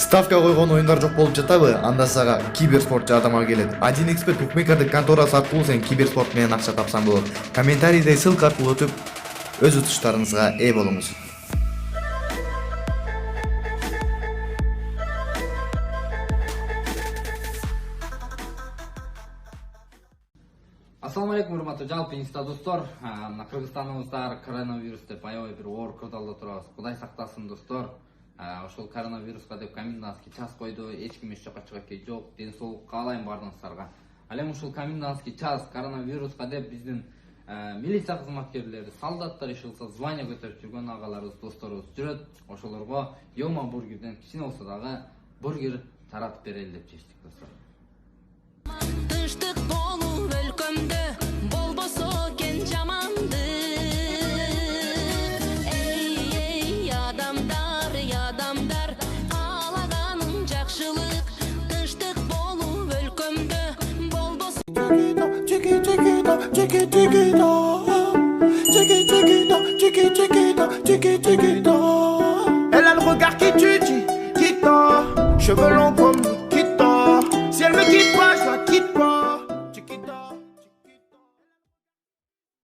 Ставка койгон оюндар жок болуп жатабы? Анда сага киберспорт жардамга келет. 1xbet букмекердик конторасы аркылуу сен киберспорт менен акча тапсаң болот. Комментарийде ссылка аркылуу өтүп, өз утуштарыңызга ээ болуңуз. Ассаламу алейкум, урматтуу жалпы инста достор. Мына Кыргызстаныбызда коронавирус деп аябай бир оор кодолдо турабыз. Кудай сактасын достор. Ошол коронавируска деп комендантский час койду. Эч ким эч жака чыгат жок. Ден соолук каалайм баарыңыздарга. Ал эми ушул комендантский час коронавируска деп биздин милиция кызматкерлери, солдаттар иш кылса звание көтөрүп жүргөн агаларыбыз, досторубуз жүрөт. Ошолорго Йома бургерден кичине болсо дагы бургер таратып берели деп чечтик достор. Тынчтык болуп өлкөмдө болбосо экен жаманды. Эй адамдар, каалаганың жакшылык. Тынчтык болуп өлкөмдө болбосо. Elle a le regard qui tue, qui tord. Cheveux longs.